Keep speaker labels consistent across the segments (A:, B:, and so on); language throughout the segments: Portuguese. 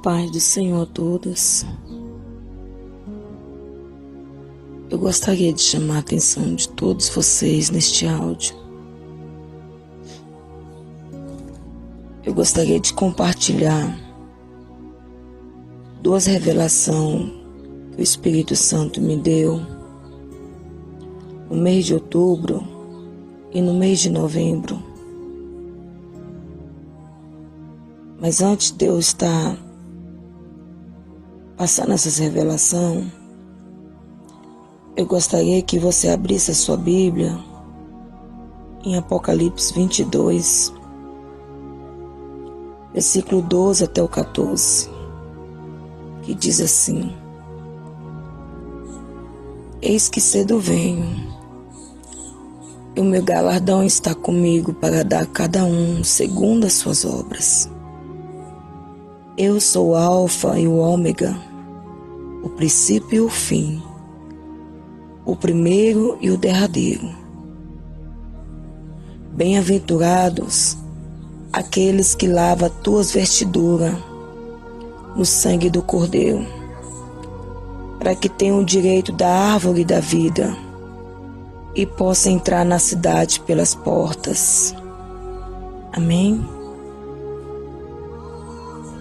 A: paz do Senhor a todos. Eu gostaria de chamar a atenção de todos vocês neste áudio. Eu gostaria de compartilhar duas revelações que o Espírito Santo me deu no mês de outubro e no mês de novembro. Mas antes de eu estar passando essas revelações, eu gostaria que você abrisse a sua Bíblia em Apocalipse 22, versículo 12 até o 14, que diz assim: Eis que cedo venho, e o meu galardão está comigo para dar a cada um segundo as suas obras. Eu sou o Alfa e o Ômega, o princípio e o fim, o primeiro e o derradeiro. Bem-aventurados aqueles que lavam tuas vestiduras no sangue do Cordeiro, para que tenham o direito da árvore da vida e possam entrar na cidade pelas portas. Amém?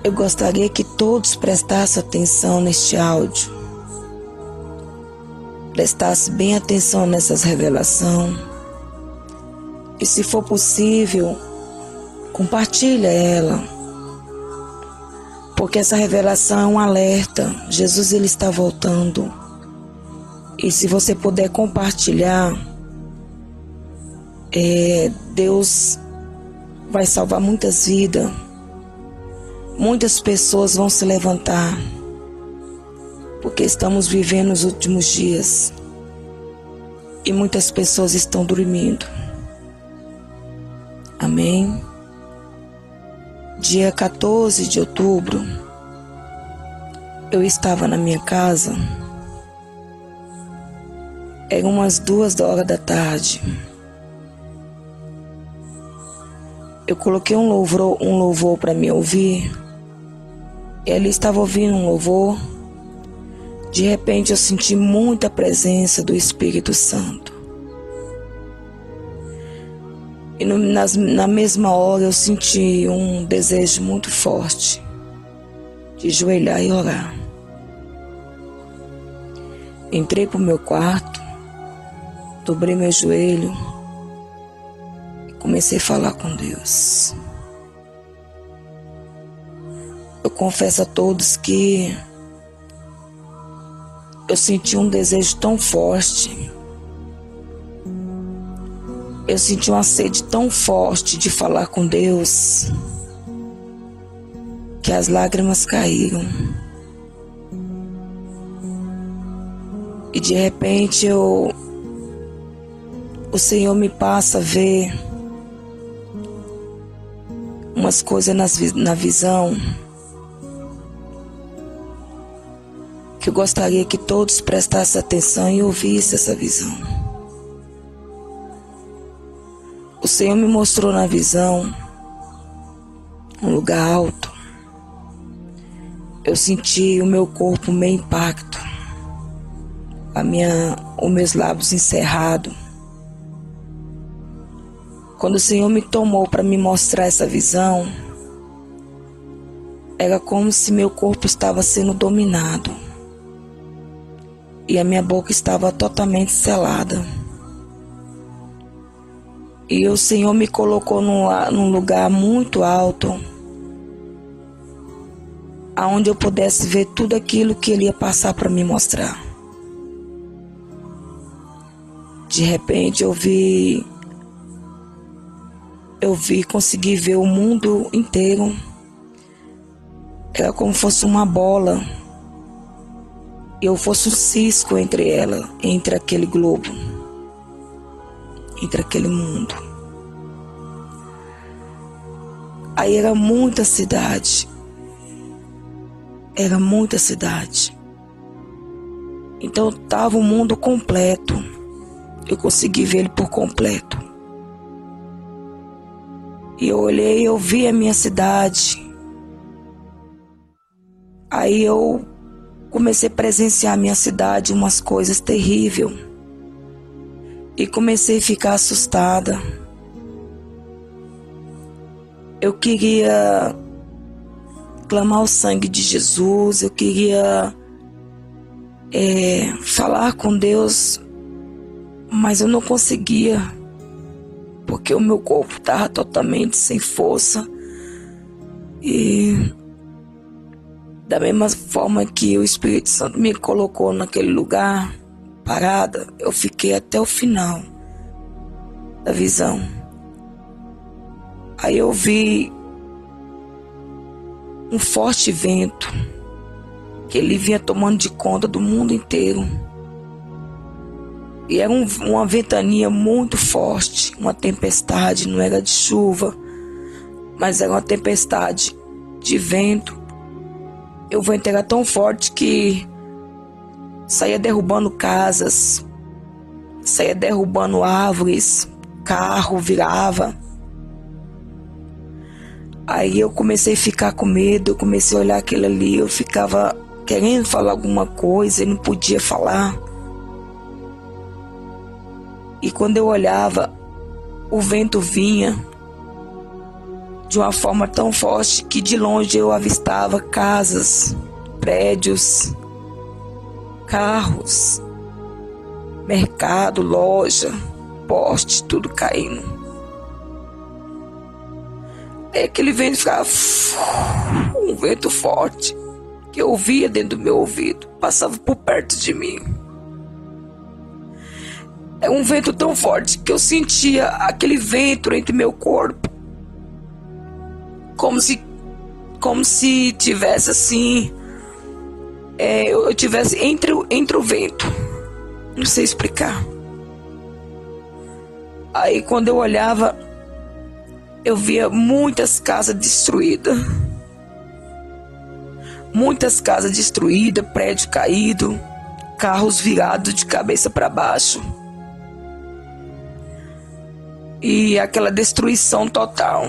A: Eu gostaria que todos prestassem atenção neste áudio, prestassem bem atenção nessas revelações e, se for possível, compartilha ela, porque essa revelação é um alerta. Jesus, ele está voltando, e se você puder compartilhar, Deus vai salvar muitas vidas. Muitas pessoas vão se levantar, porque estamos vivendo os últimos dias e muitas pessoas estão dormindo. Amém? Dia 14 de outubro, eu estava na minha casa, eram umas 2h da tarde. Eu coloquei um louvor para me ouvir. Ele estava ouvindo um louvor. De repente eu senti muita presença do Espírito Santo. E na mesma hora eu senti um desejo muito forte de ajoelhar e orar. Entrei para o meu quarto, dobrei meu joelho e comecei a falar com Deus. Eu confesso a todos que eu senti um desejo tão forte, eu senti uma sede tão forte de falar com Deus, que as lágrimas caíram. E de repente o Senhor me passa a ver umas coisas na visão, que eu gostaria que todos prestassem atenção e ouvissem essa visão. O Senhor me mostrou na visão um lugar alto. Eu senti o meu corpo meio impacto, os meus lábios encerrados. Quando o Senhor me tomou para me mostrar essa visão, era como se meu corpo estava sendo dominado e a minha boca estava totalmente selada. E o Senhor me colocou num lugar muito alto, aonde eu pudesse ver tudo aquilo que Ele ia passar para me mostrar. De repente consegui ver o mundo inteiro. Era como se fosse uma bola, e eu fosse um cisco entre aquele globo, entre aquele mundo. Aí era muita cidade. Então estava o mundo completo. Eu consegui ver ele por completo. E eu olhei e eu vi a minha cidade. Aí eu comecei a presenciar a minha cidade umas coisas terríveis. E comecei a ficar assustada. Eu queria clamar o sangue de Jesus, eu queria falar com Deus, mas eu não conseguia, porque o meu corpo estava totalmente sem força. E da mesma forma que o Espírito Santo me colocou naquele lugar, parada, eu fiquei até o final da visão. Aí eu vi um forte vento, que ele vinha tomando de conta do mundo inteiro. E era uma ventania muito forte, uma tempestade, não era de chuva, mas era uma tempestade de vento. E o vento era tão forte que saía derrubando casas, saía derrubando árvores, carro virava. Aí eu comecei a ficar com medo, eu comecei a olhar aquilo ali, eu ficava querendo falar alguma coisa e não podia falar. E quando eu olhava, o vento vinha de uma forma tão forte que de longe eu avistava casas, prédios, carros, mercado, loja, poste, tudo caindo. Aí aquele vento ficava um vento forte que eu ouvia dentro do meu ouvido, passava por perto de mim. É um vento tão forte que eu sentia aquele vento entre meu corpo, como se tivesse assim, eu tivesse entre o vento, não sei explicar. Aí quando eu olhava, eu via muitas casas destruídas, prédio caído, carros virados de cabeça para baixo. E aquela destruição total.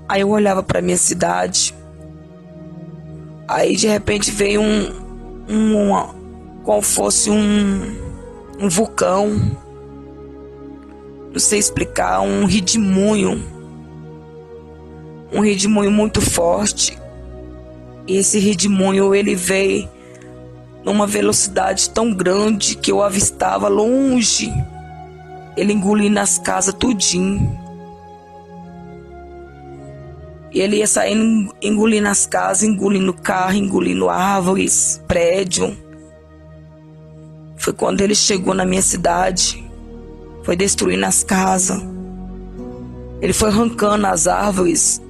A: Aí eu olhava para minha cidade. Aí de repente veio como fosse um vulcão. Não sei explicar, um redemoinho muito forte. E esse redemoinho, ele veio numa velocidade tão grande que eu avistava longe ele engolindo as casas tudinho. E ele ia saindo, engolindo as casas, engolindo carro, engolindo árvores, prédio. Foi quando ele chegou na minha cidade, foi destruindo as casas. Ele foi arrancando as árvores.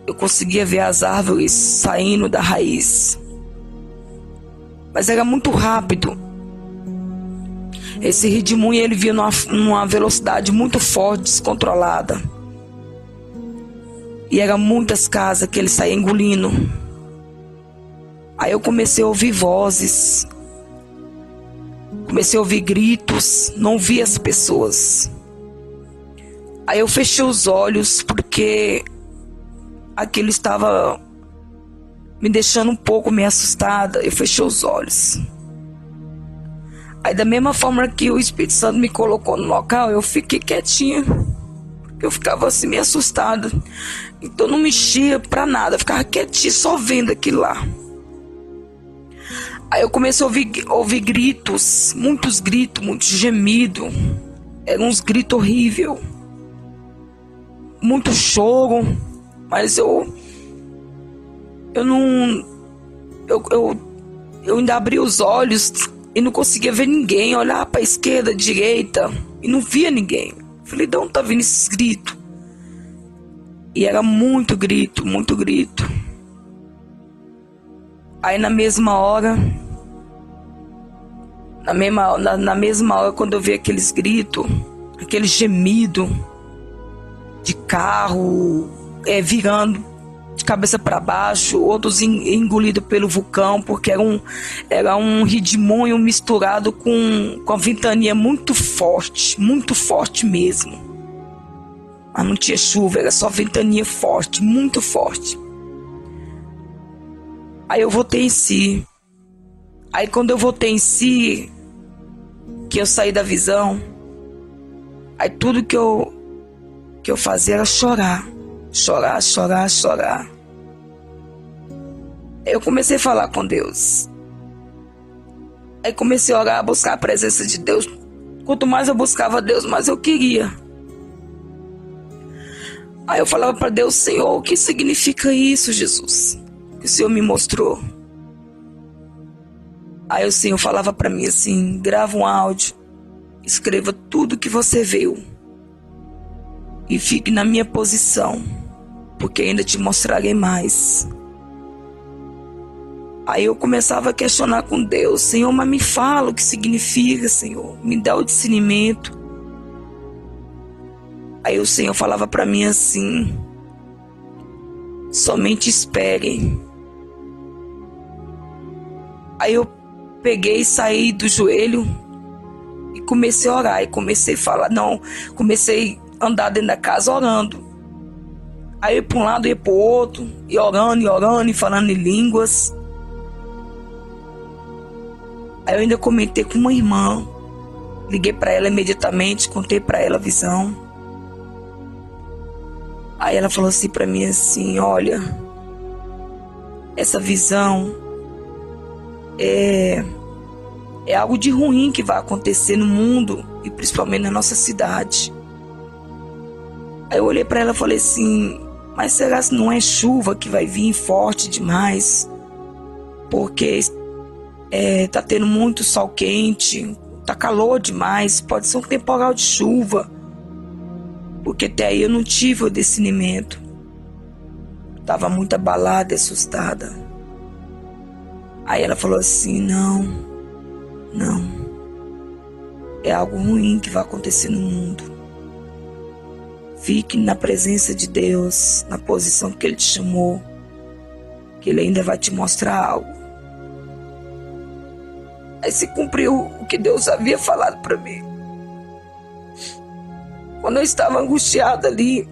A: Eu conseguia ver as árvores saindo da raiz. Mas era muito rápido. Esse redemoinho, ele vinha numa velocidade muito forte, descontrolada. E eram muitas casas que ele saía engolindo. Aí eu comecei a ouvir vozes. Comecei a ouvir gritos. Não vi as pessoas. Aí eu fechei os olhos porque aquilo estava me deixando um pouco meio assustada. Eu fechei os olhos. Aí da mesma forma que o Espírito Santo me colocou no local, eu fiquei quietinha. Eu ficava assim meio assustada. Então não mexia pra nada, eu ficava quietinha só vendo aquilo lá. Aí eu comecei a ouvir gritos, muitos gemidos. Eram uns gritos horríveis. Muito choro. Mas eu ainda abri os olhos e não conseguia ver ninguém. Olhava para a esquerda, direita e não via ninguém. Falei, de onde tá vindo esses gritos? E era muito grito, muito grito. Aí na mesma hora, quando eu vi aqueles gritos, aquele gemido de carro virando de cabeça para baixo, outros engolidos pelo vulcão, porque era um redemoinho misturado com a ventania muito forte mesmo. Mas não tinha chuva, era só ventania forte, muito forte. Aí eu voltei em si. Aí quando eu voltei em si, que eu saí da visão, aí tudo que eu fazia era chorar. Chorar, chorar, chorar. Aí eu comecei a falar com Deus. Aí comecei a orar, a buscar a presença de Deus. Quanto mais eu buscava Deus, mais eu queria. Aí eu falava para Deus: Senhor, o que significa isso, Jesus? Que o Senhor me mostrou. Aí o Senhor falava para mim assim: grava um áudio, escreva tudo que você viu e fique na minha posição, porque ainda te mostrarei mais. Aí eu começava a questionar com Deus: Senhor, mas me fala o que significa, Senhor, me dá o discernimento. Aí o Senhor falava para mim assim: somente espere. Aí eu peguei e saí do joelho e comecei a orar. E comecei a falar, comecei a andar dentro da casa orando. Aí eu ia para um lado, ia para o outro, e orando, e falando em línguas. Aí eu ainda comentei com uma irmã. Liguei para ela imediatamente, contei para ela a visão. Aí ela falou assim para mim assim: olha, essa visão é algo de ruim que vai acontecer no mundo e principalmente na nossa cidade. Aí eu olhei para ela e falei assim: mas será que não é chuva que vai vir forte demais? Porque tá tendo muito sol quente, tá calor demais, pode ser um temporal de chuva. Porque até aí eu não tive o discernimento. Tava muito abalada e assustada. Aí ela falou assim: não. É algo ruim que vai acontecer no mundo. Fique na presença de Deus, na posição que Ele te chamou, que Ele ainda vai te mostrar algo. Aí se cumpriu o que Deus havia falado para mim. Quando eu estava angustiada ali,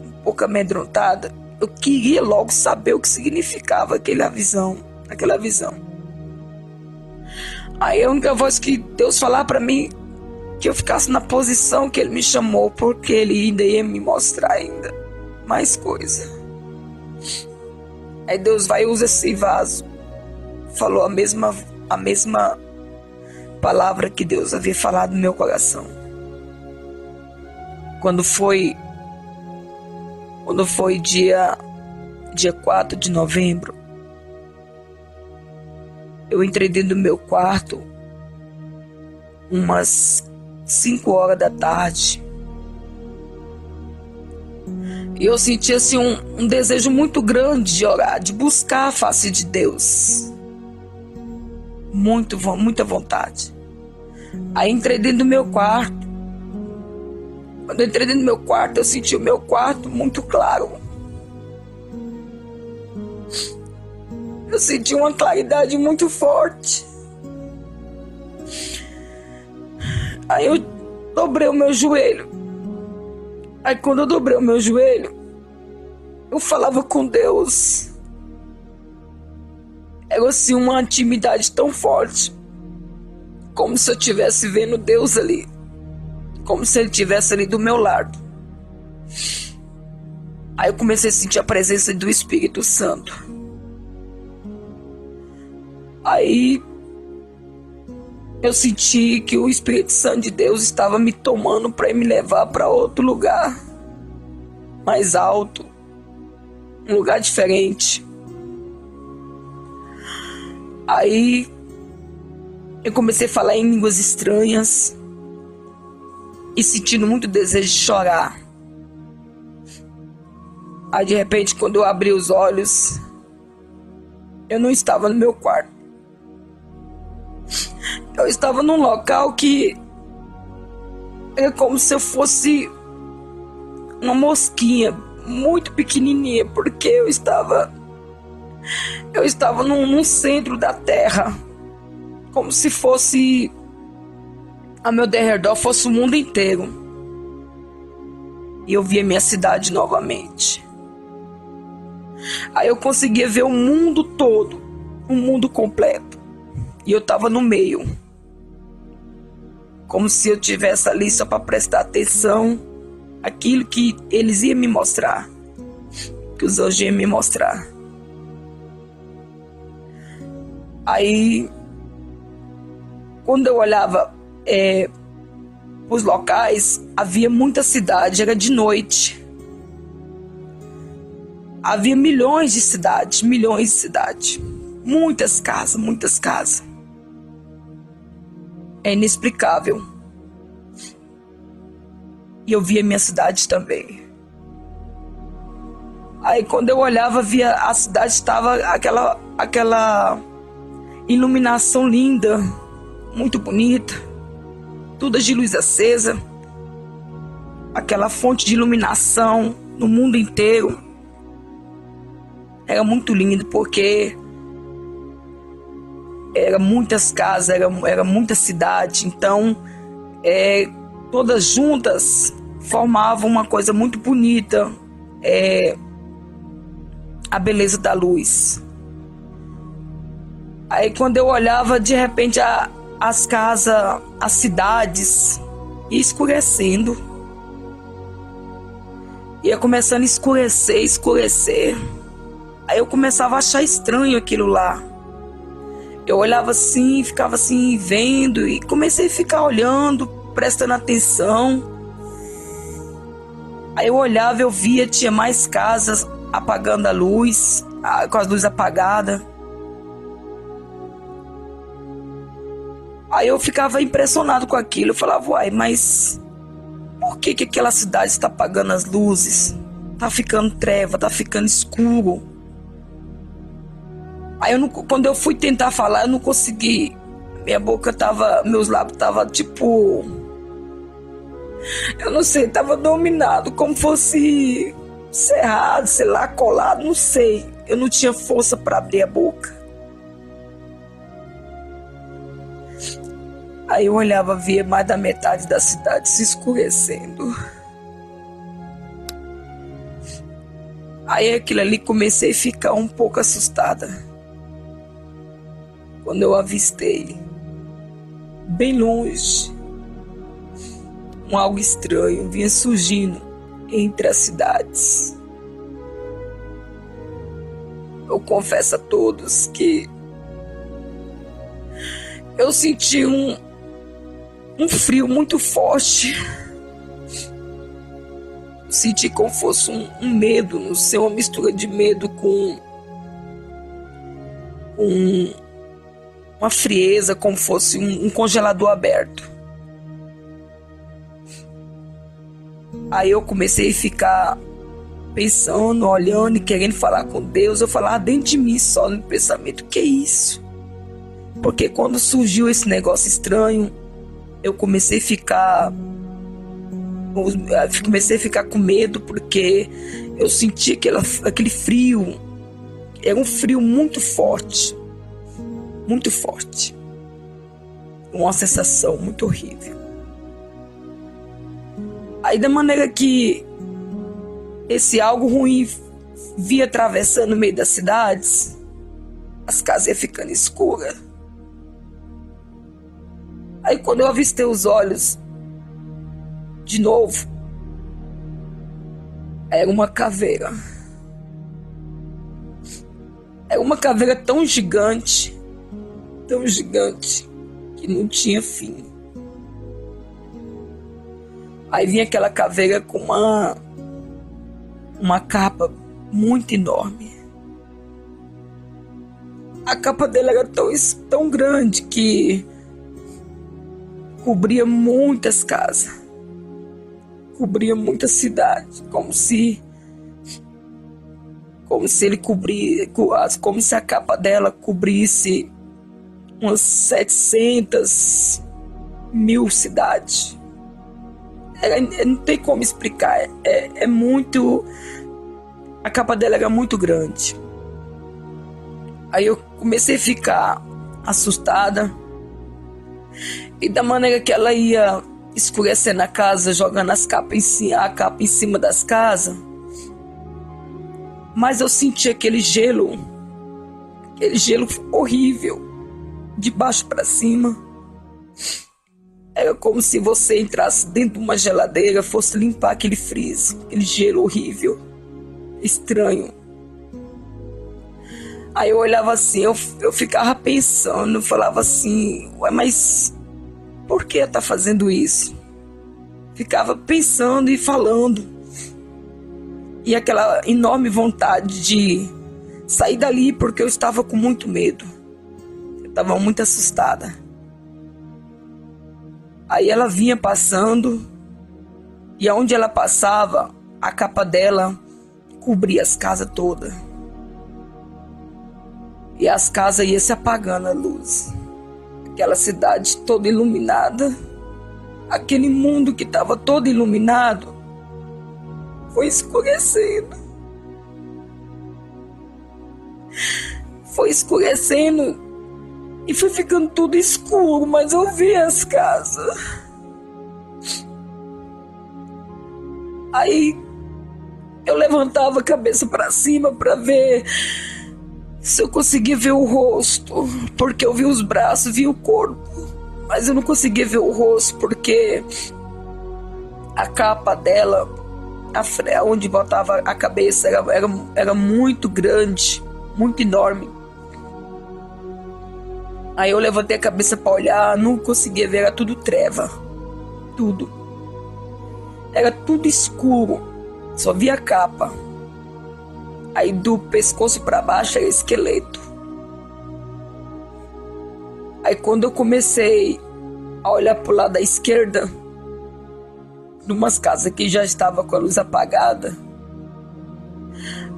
A: um pouco amedrontada, eu queria logo saber o que significava aquela visão. Aí a única voz que Deus falava para mim, que eu ficasse na posição que Ele me chamou, porque Ele ainda ia me mostrar ainda mais coisa. Aí Deus vai e usa esse vaso. Falou a mesma palavra que Deus havia falado no meu coração. Quando foi dia 4 de novembro, eu entrei dentro do meu quarto umas 5 horas da tarde. E eu senti assim um desejo muito grande de orar, de buscar a face de Deus. Muita vontade. Aí entrei dentro do meu quarto. Quando eu entrei dentro do meu quarto, eu senti o meu quarto muito claro. Eu senti uma claridade muito forte. Aí eu dobrei o meu joelho. Aí quando eu dobrei o meu joelho, eu falava com Deus. Era assim uma intimidade tão forte, como se eu estivesse vendo Deus ali, como se Ele estivesse ali do meu lado. Aí eu comecei a sentir a presença do Espírito Santo. Aí eu senti que o Espírito Santo de Deus estava me tomando para me levar para outro lugar, mais alto, um lugar diferente. Aí eu comecei a falar em línguas estranhas e sentindo muito desejo de chorar. Aí de repente, quando eu abri os olhos, eu não estava no meu quarto. Eu estava num local que era como se eu fosse uma mosquinha muito pequenininha, porque eu estava num centro da terra, como se fosse a meu derredor fosse o mundo inteiro. E eu via minha cidade novamente. Aí eu conseguia ver o mundo todo um mundo completo. E eu estava no meio. Como se eu estivesse ali só para prestar atenção àquilo que eles iam me mostrar. Que os anjos iam me mostrar. Aí, quando eu olhava os locais, havia muita cidade, era de noite. Havia milhões de cidades, muitas casas. É inexplicável. E eu via minha cidade também. Aí quando eu olhava, via a cidade, estava aquela iluminação linda, muito bonita, tudo de luz acesa, aquela fonte de iluminação no mundo inteiro. Era muito lindo porque era muitas casas, era muita cidade, então todas juntas formavam uma coisa muito bonita, a beleza da luz. Aí quando eu olhava, de repente as casas, as cidades ia escurecendo, ia começando a escurecer. Aí eu começava a achar estranho aquilo lá. Eu olhava assim, ficava assim, vendo, e comecei a ficar olhando, prestando atenção. Aí eu olhava, eu via, tinha mais casas apagando a luz, com as luzes apagadas. Aí eu ficava impressionado com aquilo. Eu falava, uai, mas por que aquela cidade está apagando as luzes? Tá ficando treva, tá ficando escuro. Aí quando eu fui tentar falar, eu não consegui. Meus lábios estavam tipo... Eu não sei, estava dominado, como fosse cerrado, sei lá, colado, não sei. Eu não tinha força para abrir a boca. Aí eu olhava, via mais da metade da cidade se escurecendo. Aí aquilo ali, comecei a ficar um pouco assustada. Quando eu avistei, bem longe, algo estranho vinha surgindo entre as cidades. Eu confesso a todos que eu senti um frio muito forte. Senti como fosse um medo, não sei, uma mistura de medo com uma frieza, como fosse um congelador aberto. Aí eu comecei a ficar pensando, olhando e querendo falar com Deus. Eu falava dentro de mim só, no pensamento, o que é isso? Porque quando surgiu esse negócio estranho, eu comecei a ficar com medo, porque eu senti aquele frio. Era um frio muito forte. Muito forte. Uma sensação muito horrível. Aí da maneira que esse algo ruim via atravessando o meio das cidades, as casas iam ficando escuras. Aí quando eu avistei os olhos de novo, era uma caveira. Era uma caveira tão gigante, que não tinha fim. Aí vinha aquela caveira com uma capa muito enorme. A capa dela era tão grande que cobria muitas casas, cobria muita cidade, como se a capa dela cobrisse umas 700 mil cidades. Não tem como explicar, é muito... A capa dela era muito grande. Aí eu comecei a ficar assustada, e da maneira que ela ia escurecendo a casa, jogando a capa em cima das casas, mas eu senti aquele gelo aquele gelo horrível, de baixo para cima. Era como se você entrasse dentro de uma geladeira, fosse limpar aquele freezer, aquele gelo horrível, estranho. Aí eu olhava assim, eu ficava pensando, eu falava assim, ué, mas por que tá fazendo isso? Ficava pensando e falando. E aquela enorme vontade de sair dali, porque eu estava com muito medo. Eu estava muito assustada. Aí ela vinha passando, e aonde ela passava, a capa dela cobria as casas todas. E as casas iam se apagando a luz. Aquela cidade toda iluminada, aquele mundo que estava todo iluminado, foi escurecendo. Foi escurecendo e foi ficando tudo escuro, mas eu vi as casas. Aí eu levantava a cabeça para cima para ver se eu conseguia ver o rosto, porque eu vi os braços, vi o corpo, mas eu não conseguia ver o rosto porque a capa dela, onde botava a cabeça, era muito grande, muito enorme. Aí eu levantei a cabeça para olhar, não conseguia ver, era tudo treva, tudo. Era tudo escuro, só via a capa. Aí do pescoço para baixo era esqueleto. Aí quando eu comecei a olhar pro lado da esquerda, numas casas que já estava com a luz apagada,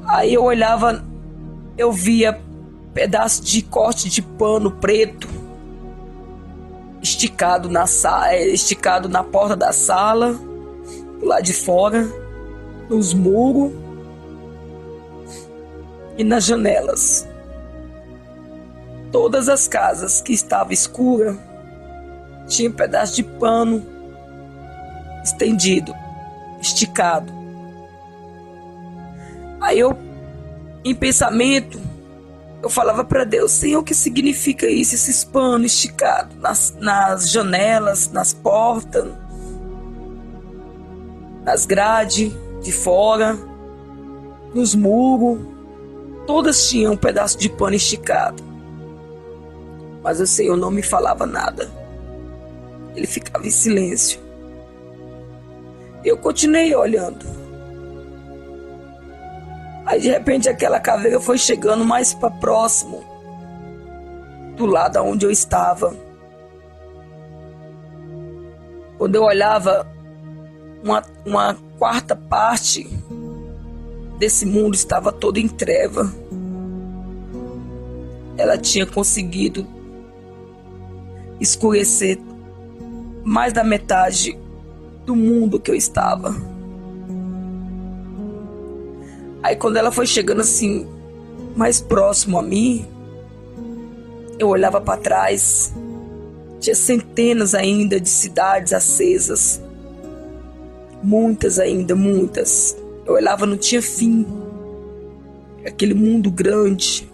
A: aí eu olhava, eu via pedaço de corte de pano preto esticado na porta da sala, lá de fora, nos muros e nas janelas. Todas as casas que estavam escuras tinham um pedaço de pano estendido, esticado. Aí eu, em pensamento, eu falava para Deus: Senhor, o que significa isso, esses panos esticados nas janelas, nas portas, nas grades de fora, nos muros? Todas tinham um pedaço de pano esticado. Mas o Senhor não me falava nada. Ele ficava em silêncio. Eu continuei olhando. Aí de repente aquela caveira foi chegando mais para próximo do lado onde eu estava. Quando eu olhava, uma quarta parte desse mundo estava todo em treva. Ela tinha conseguido escurecer mais da metade do mundo que eu estava. Aí quando ela foi chegando assim, mais próximo a mim, eu olhava para trás, tinha centenas ainda de cidades acesas, muitas ainda, muitas. Eu olhava, não tinha fim, aquele mundo grande.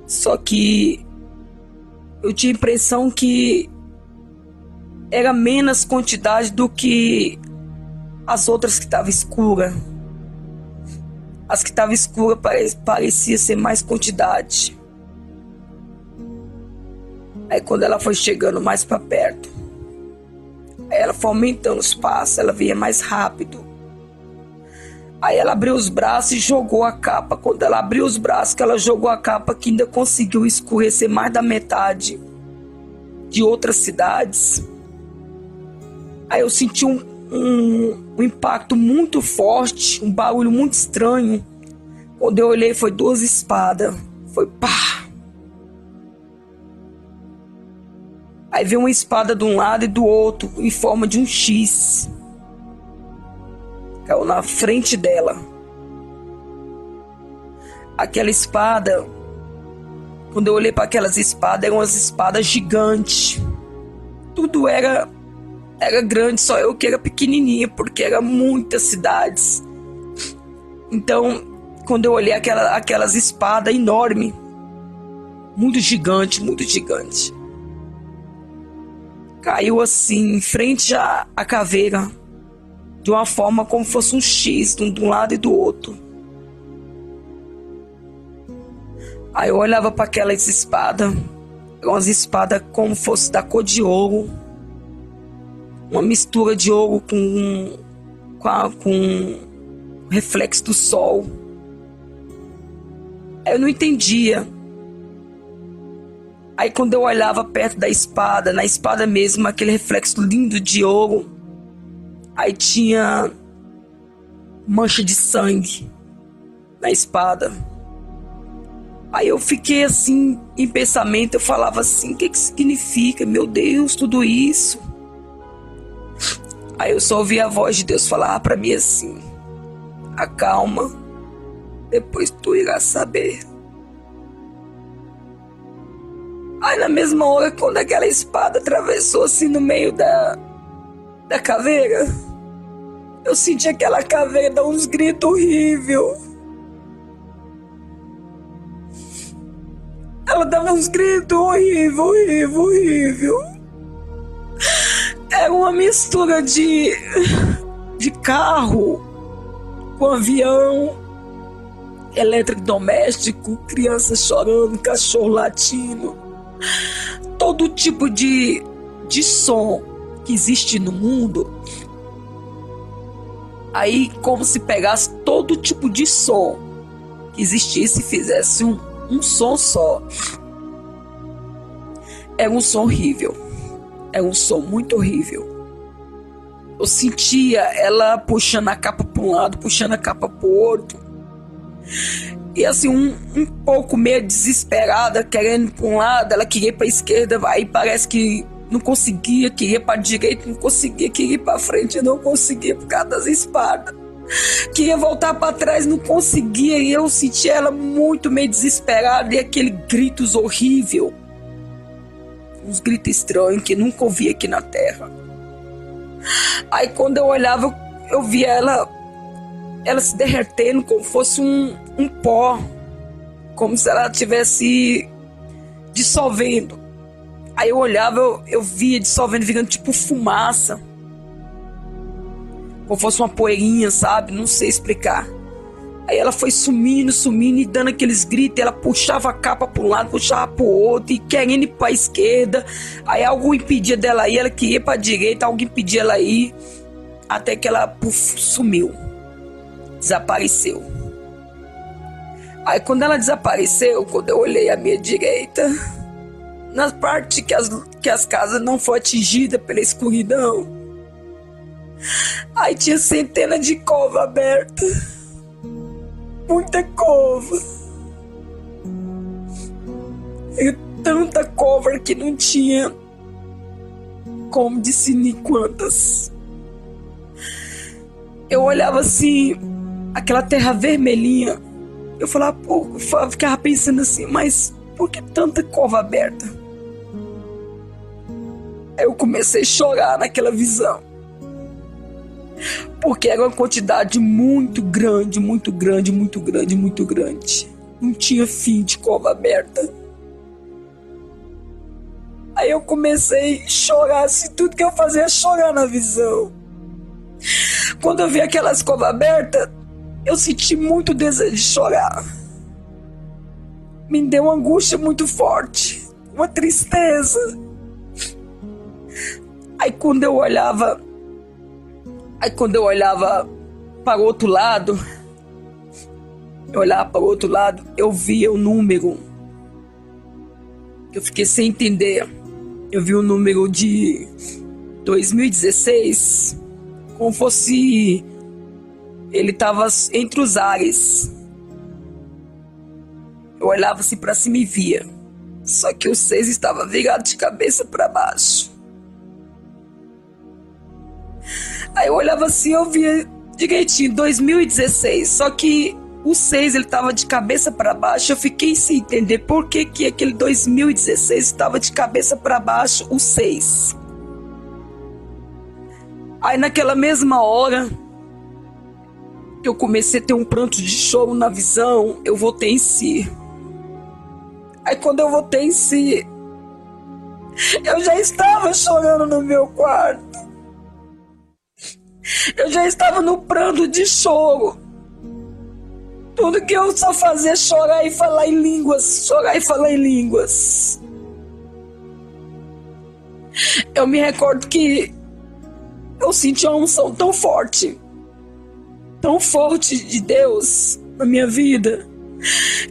A: Só que eu tinha a impressão que era menos quantidade do que as outras que estavam escuras. As que estavam escuras parecia ser mais quantidade. Aí quando ela foi chegando mais para perto, aí ela foi aumentando os passos, ela vinha mais rápido. Aí ela abriu os braços e jogou a capa. Quando ela abriu os braços, que ela jogou a capa, que ainda conseguiu escurecer mais da metade de outras cidades. Aí eu senti um impacto muito forte, um barulho muito estranho. Quando eu olhei, foi 2 espadas. Foi pá! Aí veio uma espada de um lado e do outro, em forma de um X. Caiu na frente dela. Aquela espada, quando eu olhei para aquelas espadas, eram umas espadas gigantes. Tudo era grande, só eu que era pequenininha, porque eram muitas cidades. Então, quando eu olhei aquelas espadas enormes, muito gigante, muito gigante. Caiu assim, em frente à caveira, de uma forma como fosse um X, de um lado e do outro. Aí eu olhava para aquelas espadas, umas espadas como fosse da cor de ouro, uma mistura de ouro com reflexo do sol. Eu não entendia. Aí quando eu olhava perto da espada, na espada mesmo, aquele reflexo lindo de ouro, aí tinha mancha de sangue na espada. Aí eu fiquei assim, em pensamento, eu falava assim, o que significa? Meu Deus, tudo isso. Aí eu só ouvi a voz de Deus falar para mim assim, acalma, depois tu irás saber. Aí na mesma hora, quando aquela espada atravessou assim no meio da caveira, eu senti aquela caveira dar uns gritos horríveis. Ela dava uns gritos horrível. Era uma mistura de carro com avião, eletrodoméstico, criança chorando, cachorro latindo. Todo tipo de som que existe no mundo. Aí como se pegasse todo tipo de som que existisse e fizesse um som só. Era um som horrível. Era um som muito horrível. Eu sentia ela puxando a capa para um lado, puxando a capa para o outro. E assim, um pouco meio desesperada, querendo ir para um lado, ela queria ir para a esquerda, aí parece que não conseguia, queria ir para a direita, não conseguia, queria ir para frente, não conseguia por causa das espadas. Queria voltar para trás, não conseguia, e eu sentia ela muito meio desesperada, e aquele gritos horrível, uns gritos estranhos que nunca ouvi aqui na terra. Aí quando eu olhava, eu via ela se derretendo como fosse um pó, como se ela estivesse dissolvendo. Aí eu olhava, eu via dissolvendo, virando tipo fumaça, como fosse uma poeirinha, sabe? Não sei explicar. Aí ela foi sumindo e dando aqueles gritos. Ela puxava a capa para um lado, puxava para o outro, e querendo ir para a esquerda. Aí algo impedia dela ir, ela queria ir para a direita, algo impedia ela ir, até que ela sumiu, desapareceu. Aí quando ela desapareceu, quando eu olhei à minha direita, na parte que as casas não foram atingidas pela escuridão, aí tinha centenas de covas abertas. Muita cova. E tanta cova que não tinha como discernir quantas. Eu olhava assim, aquela terra vermelhinha. Eu falava, eu ficava pensando assim, mas por que tanta cova aberta? Aí eu comecei a chorar naquela visão. Porque era uma quantidade muito grande. Não tinha fim de cova aberta. Aí eu comecei a chorar, assim, tudo que eu fazia chorar na visão. Quando eu vi aquelas covas abertas, eu senti muito desejo de chorar. Me deu uma angústia muito forte, uma tristeza. Aí quando eu olhava para o outro lado, eu via o número. Eu fiquei sem entender. Eu vi o número de 2016, como fosse ele estava entre os ares. Eu olhava assim para cima e via. Só que o 6 estava virado de cabeça para baixo. Aí eu olhava assim, eu via direitinho, 2016. Só que o 6 ele estava de cabeça para baixo. Eu fiquei sem entender por que aquele 2016 estava de cabeça para baixo, o 6. Aí naquela mesma hora que eu comecei a ter um pranto de choro na visão, eu voltei em si. Aí quando eu voltei em si, eu já estava chorando no meu quarto. Eu já estava no pranto de choro. Tudo que eu só fazia é chorar e falar em línguas, chorar e falar em línguas. Eu me recordo que eu senti uma unção tão forte de Deus na minha vida,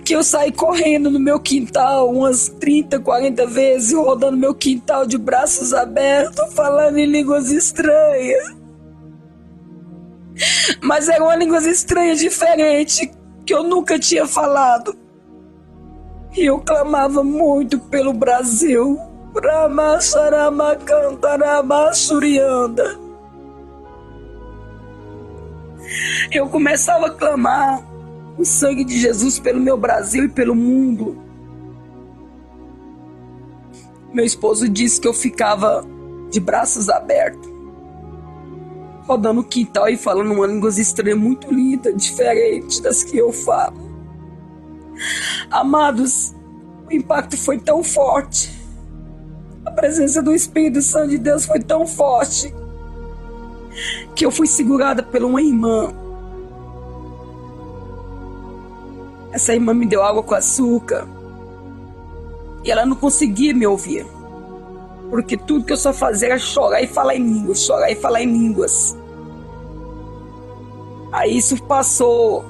A: que eu saí correndo no meu quintal umas 30, 40 vezes, rodando meu quintal de braços abertos, falando em línguas estranhas. Mas eram uma línguas estranhas, diferente, que eu nunca tinha falado. E eu clamava muito pelo Brasil. Eu começava a clamar o sangue de Jesus pelo meu Brasil e pelo mundo. Meu esposo disse que eu ficava de braços abertos, rodando o quintal e falando uma língua estranha muito linda, diferente das que eu falo. Amados, o impacto foi tão forte, a presença do Espírito Santo de Deus foi tão forte, que eu fui segurada por uma irmã. Essa irmã me deu água com açúcar e ela não conseguia me ouvir, porque tudo que eu só fazia era chorar e falar em línguas, chorar e falar em línguas. Aí isso passou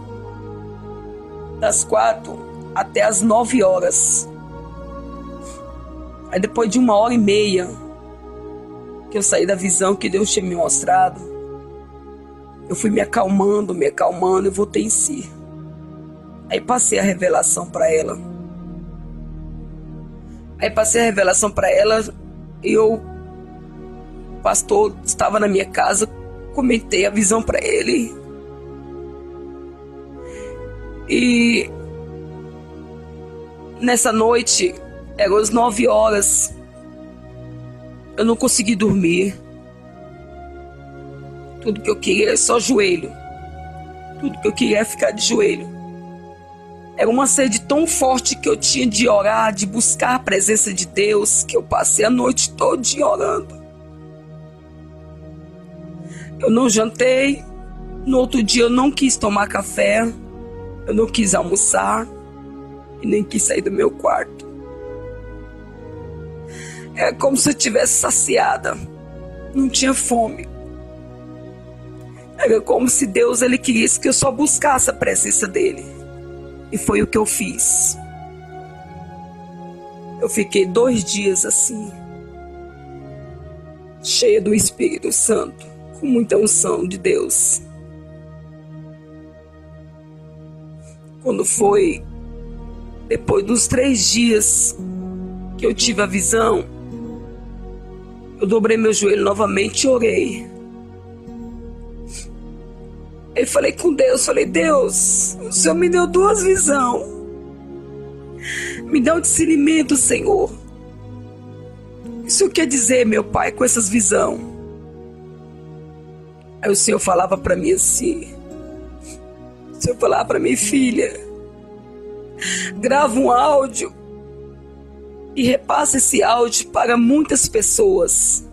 A: das 4 até as 9 horas. Aí depois de 1h30 que eu saí da visão que Deus tinha me mostrado, eu fui me acalmando e voltei em si. Aí passei a revelação para ela. E o pastor estava na minha casa, comentei a visão para ele. E nessa noite, eram as 9 horas, eu não consegui dormir. Tudo que eu queria era só joelho. Tudo que eu queria era ficar de joelho. Era uma sede tão forte que eu tinha de orar, de buscar a presença de Deus, que eu passei a noite toda orando. Eu não jantei. No outro dia eu não quis tomar café. Eu não quis almoçar. E nem quis sair do meu quarto. Era como se eu estivesse saciada. Não tinha fome. Era como se Deus ele quisesse que eu só buscasse a presença dele. E foi o que eu fiz. Eu fiquei 2 dias assim, cheia do Espírito Santo, com muita unção de Deus. Quando foi depois dos 3 dias que eu tive a visão, eu dobrei meu joelho novamente e orei. Eu falei com Deus, Deus, o Senhor me deu 2 visões. Me dá um discernimento, Senhor. O que o Senhor quer dizer, meu Pai, com essas visões? Aí o Senhor falava para mim assim. O Senhor falava para mim, filha, grava um áudio e repassa esse áudio para muitas pessoas.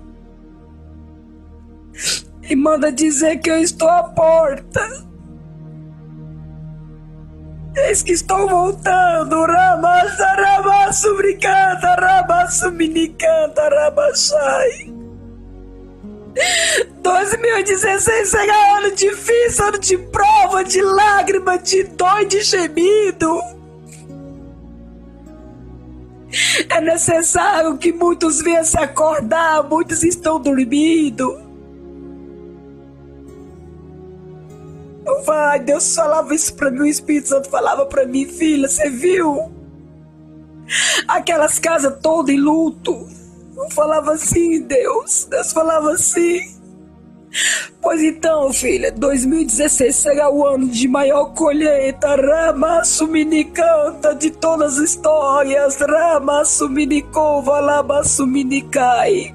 A: E manda dizer que eu estou à porta. Eis que estou voltando. Ramassa, ramasso, bricanta, ramasso, minicanta, ramassai. 2016 será ano difícil, ano de prova, de lágrima, de dor e de gemido. É necessário que muitos venham se acordar, muitos estão dormindo. Vai, Deus falava isso pra mim, o Espírito Santo falava pra mim, filha, você viu? Aquelas casas todas em luto. Eu falava assim, Deus falava assim. Pois então, filha, 2016 será o ano de maior colheita. Rama suminicanta de todas as histórias. Rama suminicova, lama suminicai.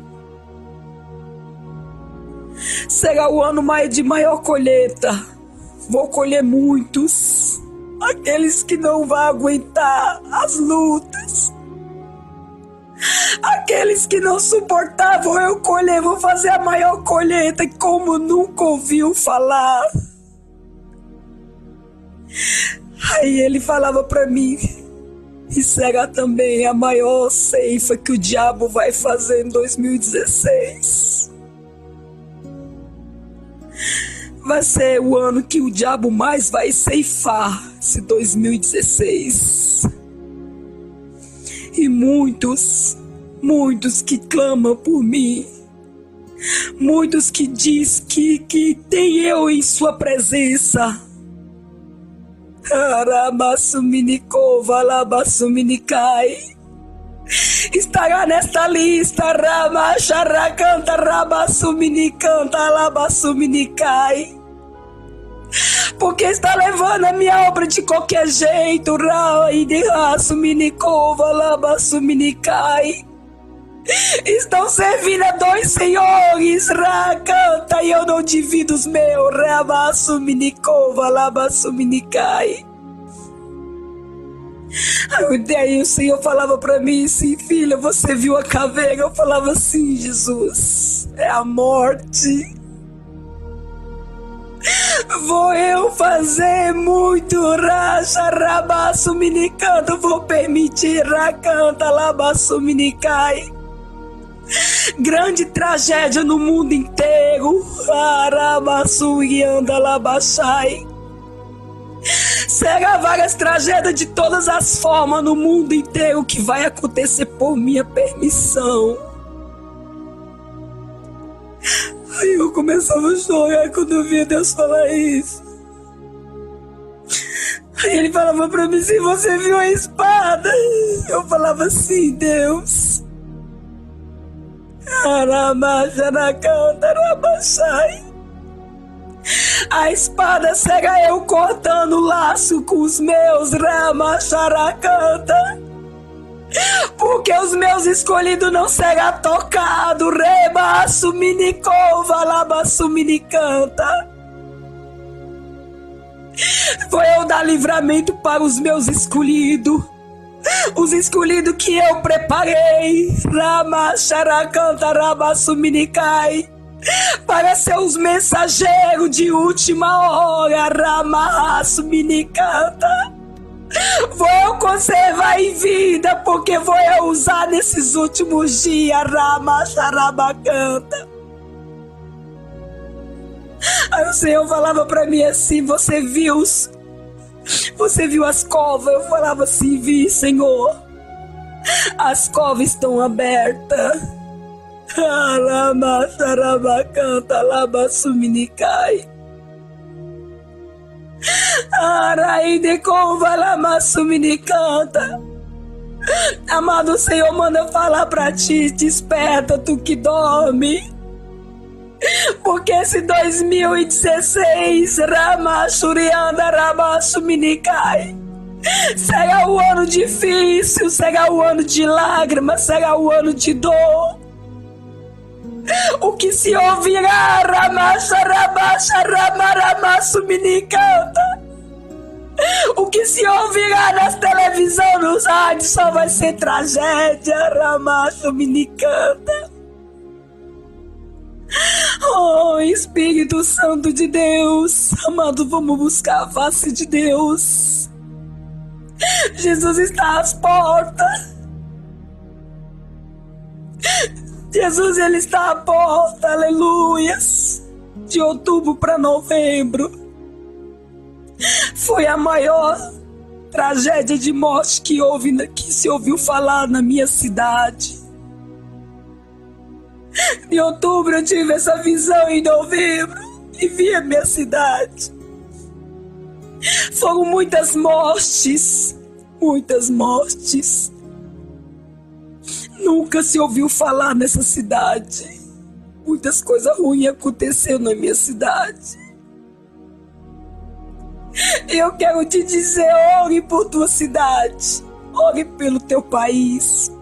A: Será o ano de maior colheita. Vou colher muitos, aqueles que não vão aguentar as lutas, Aqueles que não suportavam eu colher, vou fazer a maior colheita como nunca ouviu falar. Aí ele falava para mim, e será também a maior ceifa que o diabo vai fazer em 2016. Vai ser o ano que o diabo mais vai ceifar, esse 2016. E muitos que clamam por mim, muitos que diz que tem eu em sua presença. Estará nesta lista. Ramacharacanta, rabassuminicanta, labassuminicai. Porque está levando a minha obra de qualquer jeito. Estão servindo a dois senhores. Canta, e eu não divido os meus. Aí o Senhor falava para mim assim: filha, você viu a caveira? Eu falava assim: Jesus, é a morte. Vou eu fazer muito racha, rabaço, minicanta. Vou permitir racanta, labaço, minicai. Grande tragédia no mundo inteiro. Arabaçu e anda labaxai. Será várias tragédias de todas as formas no mundo inteiro que vai acontecer por minha permissão. Aí eu começava a chorar quando eu via Deus falar isso. Aí ele falava pra mim: se você viu a espada? Eu falava assim: Deus. A espada será eu cortando o laço com os meus ramacharacanta. Porque os meus escolhidos não será tocado. Rebaço minicova, labaço minicanta. Vou eu dar livramento para os meus escolhidos. Os escolhidos que eu preparei. Ramacharacanta, rabaço minicai. Para ser os mensageiros de última hora. Ramaço minicanta. Vou eu conservar em vida, porque vou eu usar nesses últimos dias. Ramacharabacanta. Aí o Senhor falava pra mim assim: você viu as covas? Eu falava assim: vi, Senhor. As covas estão abertas. Ramacharabacanta, labassuminicai. Amado Senhor, manda falar pra ti: desperta, tu que dorme. Porque esse 2016 Ramachurianda Rabassuminicai será o ano difícil, será o ano de lágrimas, será o ano de dor. O que se ouvirá Ramacharabacharamaramasuminicanta. O que se ouvirá nas televisões, nos rádios, só vai ser tragédia. Ramachuminicanta. Oh, Espírito Santo de Deus, amado, vamos buscar a face de Deus. Jesus está às portas. Jesus, ele está à porta, aleluias. De outubro para novembro foi a maior tragédia de morte que se ouviu falar na minha cidade. Em outubro eu tive essa visão, em novembro, e vi a minha cidade. Foram muitas mortes, muitas mortes. Nunca se ouviu falar nessa cidade. Muitas coisas ruins aconteceram na minha cidade. Eu quero te dizer: ore por tua cidade, ore pelo teu país,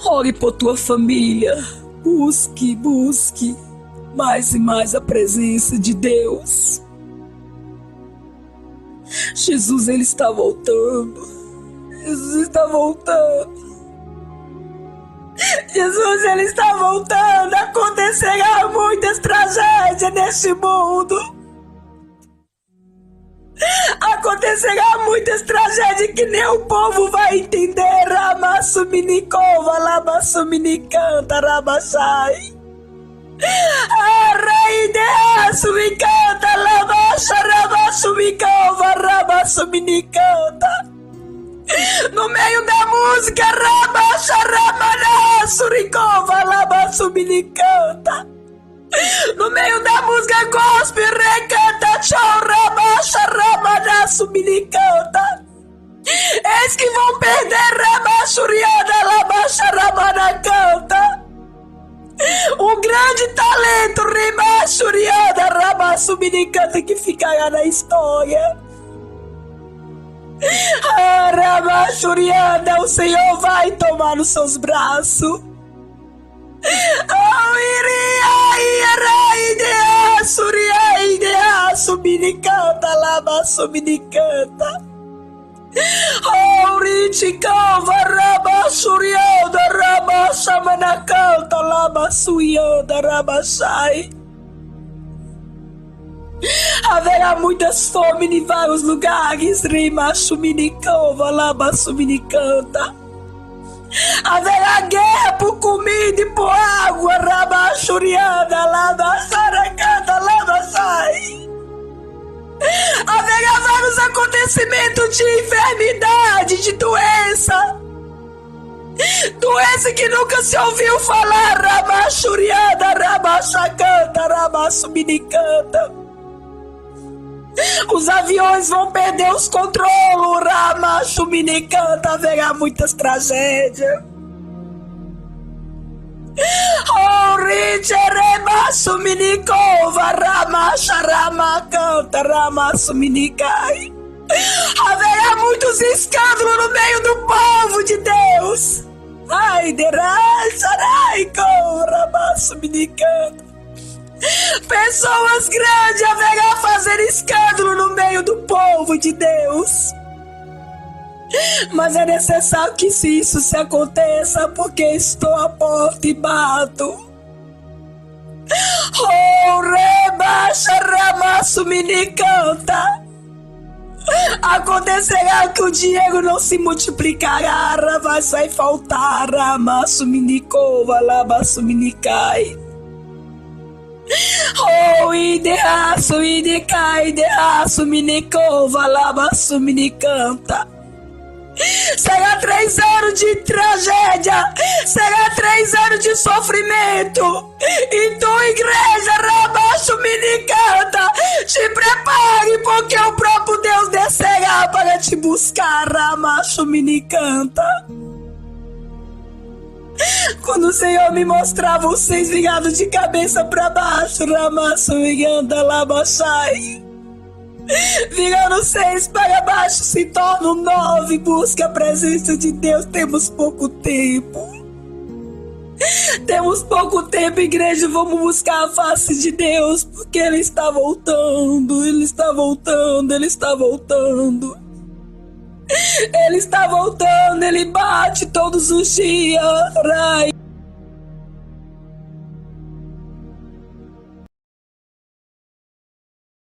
A: ore por tua família. Busque mais e mais a presença de Deus. Jesus, ele está voltando. Jesus está voltando. Jesus, ele está voltando. Acontecerá muitas tragédias neste mundo. Acontecerá muitas tragédias que nem o povo vai entender. Ramassuminicova, Lamassuminicanta, Rabachai. Arreideassumicanta, Lamacha, Ramassumicova, Ramassuminicanta. No meio da música, Rabacha, Ramaná, Suricova, Lamassuminicanta. No meio da música gospel, recanta, tchau, Rabacha, Ramaná, Suminicanta. Eis que vão perder, Rabachuriana, Labacha, Ramaná, canta. Um grande talento, Rimachuriana, Ramassuminicanta, que ficará na história. Ramachuriana, o Senhor vai tomar nos seus braços. Suminicanta, Lama Suminicanta. Riticava, Rama Surianda, Rama Samanacanta, Lama Suyanda, Rama Sai. Haverá muitas fomes em vários lugares, Rima Suminicova, Lama Suminicanta. Haverá guerra por comida e por água, Rabachuriana, Lama Saracanta, Lama Sai. Haverá vários acontecimentos de enfermidade, de doença. Doença que nunca se ouviu falar, Rabachuriana, Rabachacanta, Ramassuminicanta. Os aviões vão perder os controles, Ramassuminicanta, haverá muitas tragédias. Richeremassuminicova, Ramacharamacanta, Ramassuminicai. Haverá muitos escândalos no meio do povo de Deus. Ai, deracharaiko, Ramassuminicanta. Pessoas grandes haverá fazer escândalo no meio do povo de Deus. Mas é necessário que isso se aconteça, porque estou à porta e bato. Rebaxa, Ramassuminicanta. Acontecerá que o dinheiro não se multiplicará, vai faltar, Ramassuminicova, Lamassuminicai. Ideaço, Minicova, Lamassuminicanta. Será 3 anos de tragédia, será 3 anos de sofrimento. Então, igreja, Ramassuminicanta, te prepare, porque o próprio Deus descerá para te buscar, Ramassuminicanta. Quando o Senhor me mostrava vocês virados de cabeça para baixo, Ramassuminicanta, Labachai. Virando 6 para baixo se torna 9. Busca a presença de Deus. Temos pouco tempo. Temos pouco tempo, igreja. Vamos buscar a face de Deus, porque Ele está voltando. Ele está voltando. Ele está voltando. Ele está voltando. Ele bate todos os dias.